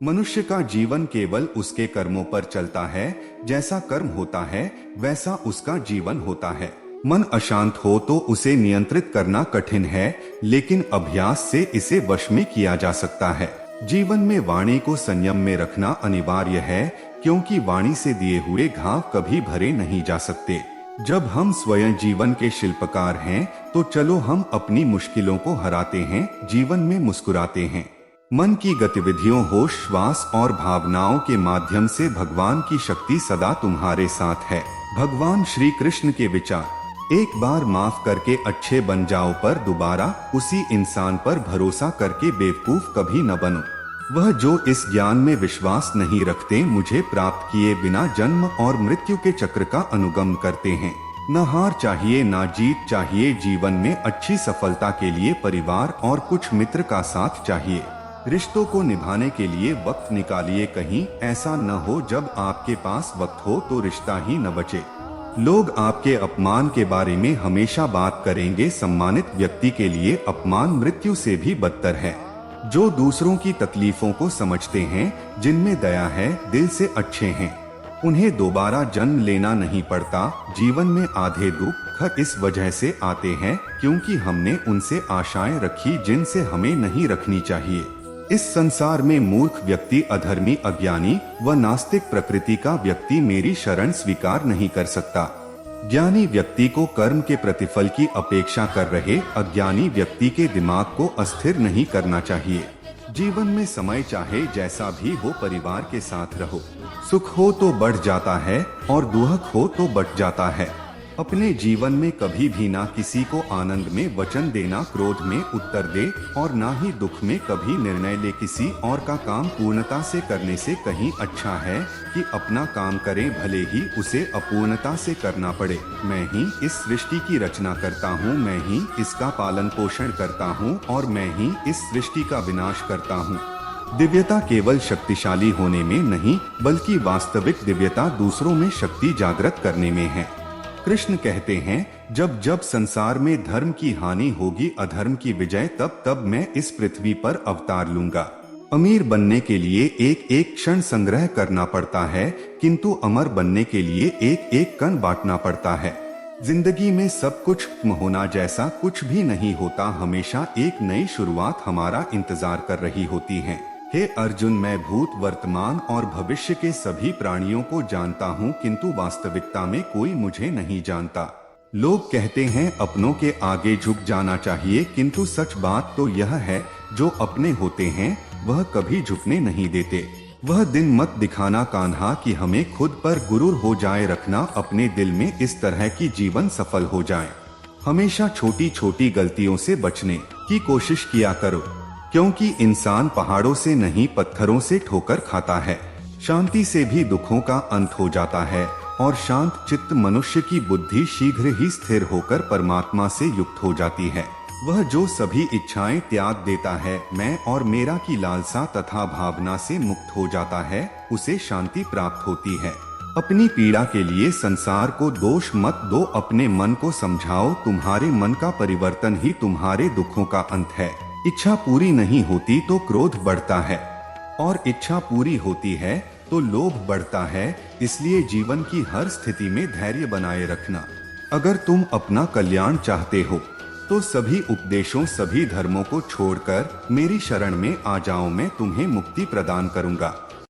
मनुष्य का जीवन केवल उसके कर्मों पर चलता है। जैसा कर्म होता है वैसा उसका जीवन होता है। मन अशांत हो तो उसे नियंत्रित करना कठिन है, लेकिन अभ्यास से इसे वश में किया जा सकता है। जीवन में वाणी को संयम में रखना अनिवार्य है, क्योंकि वाणी से दिए हुए घाव कभी भरे नहीं जा सकते। जब हम स्वयं जीवन के शिल्पकार हैं, तो चलो हम अपनी मुश्किलों को हराते हैं, जीवन में मुस्कुराते हैं। मन की गतिविधियों, होश, श्वास और भावनाओं के माध्यम से भगवान की शक्ति सदा तुम्हारे साथ है। भगवान श्री कृष्ण के विचार, एक बार माफ करके अच्छे बन जाओ, पर दोबारा उसी इंसान पर भरोसा करके बेवकूफ कभी न बनो। वह जो इस ज्ञान में विश्वास नहीं रखते, मुझे प्राप्त किए बिना जन्म और मृत्यु के चक्र का अनुगमन करते हैं। न हार चाहिए न जीत चाहिए, जीवन में अच्छी सफलता के लिए परिवार और कुछ मित्र का साथ चाहिए। रिश्तों को निभाने के लिए वक्त निकालिए, कहीं ऐसा न हो जब आपके पास वक्त हो तो रिश्ता ही न बचे। लोग आपके अपमान के बारे में हमेशा बात करेंगे, सम्मानित व्यक्ति के लिए अपमान मृत्यु से भी बदतर है। जो दूसरों की तकलीफों को समझते हैं, जिनमें दया है, दिल से अच्छे हैं, उन्हें दोबारा जन्म लेना नहीं पड़ता। जीवन में आधे दुख इस वजह से आते हैं क्योंकि हमने उनसे आशाएं रखी जिनसे हमें नहीं रखनी चाहिए। इस संसार में मूर्ख व्यक्ति, अधर्मी, अज्ञानी व नास्तिक प्रकृति का व्यक्ति मेरी शरण स्वीकार नहीं कर सकता। ज्ञानी व्यक्ति को कर्म के प्रतिफल की अपेक्षा कर रहे अज्ञानी व्यक्ति के दिमाग को अस्थिर नहीं करना चाहिए। जीवन में समय चाहे जैसा भी हो, परिवार के साथ रहो। सुख हो तो बढ़ जाता है और दुख हो तो बट जाता है। अपने जीवन में कभी भी ना किसी को आनंद में वचन देना, क्रोध में उत्तर दे, और ना ही दुख में कभी निर्णय ले। किसी और का काम पूर्णता से करने से कहीं अच्छा है कि अपना काम करें, भले ही उसे अपूर्णता से करना पड़े। मैं ही इस सृष्टि की रचना करता हूँ, मैं ही इसका पालन पोषण करता हूँ और मैं ही इस सृष्टि का विनाश करता हूँ। दिव्यता केवल शक्तिशाली होने में नहीं, बल्कि वास्तविक दिव्यता दूसरों में शक्ति जागृत करने में है। कृष्ण कहते हैं, जब जब संसार में धर्म की हानि होगी, अधर्म की विजय, तब तब मैं इस पृथ्वी पर अवतार लूंगा। अमीर बनने के लिए एक एक क्षण संग्रह करना पड़ता है, किंतु अमर बनने के लिए एक एक कण बांटना पड़ता है। जिंदगी में सब कुछ खत्म होना जैसा कुछ भी नहीं होता, हमेशा एक नई शुरुआत हमारा इंतजार कर रही होती है। हे अर्जुन, मैं भूत, वर्तमान और भविष्य के सभी प्राणियों को जानता हूँ, किंतु वास्तविकता में कोई मुझे नहीं जानता। लोग कहते हैं अपनों के आगे झुक जाना चाहिए, किंतु सच बात तो यह है, जो अपने होते हैं वह कभी झुकने नहीं देते। वह दिन मत दिखाना कान्हा कि हमें खुद पर गुरूर हो जाए, रखना अपने दिल में इस तरह की जीवन सफल हो जाए। हमेशा छोटी छोटी गलतियों से बचने की कोशिश किया करो, क्योंकि इंसान पहाड़ों से नहीं पत्थरों से ठोकर खाता है। शांति से भी दुखों का अंत हो जाता है और शांत चित्त मनुष्य की बुद्धि शीघ्र ही स्थिर होकर परमात्मा से युक्त हो जाती है। वह जो सभी इच्छाएं त्याग देता है, मैं और मेरा की लालसा तथा भावना से मुक्त हो जाता है, उसे शांति प्राप्त होती है। अपनी पीड़ा के लिए संसार को दोष मत दो, अपने मन को समझाओ, तुम्हारे मन का परिवर्तन ही तुम्हारे दुखों का अंत है। इच्छा पूरी नहीं होती तो क्रोध बढ़ता है, और इच्छा पूरी होती है तो लोभ बढ़ता है। इसलिए जीवन की हर स्थिति में धैर्य बनाए रखना। अगर तुम अपना कल्याण चाहते हो तो सभी उपदेशों, सभी धर्मों को छोड़कर मेरी शरण में आ जाओ, मैं तुम्हें मुक्ति प्रदान करूंगा।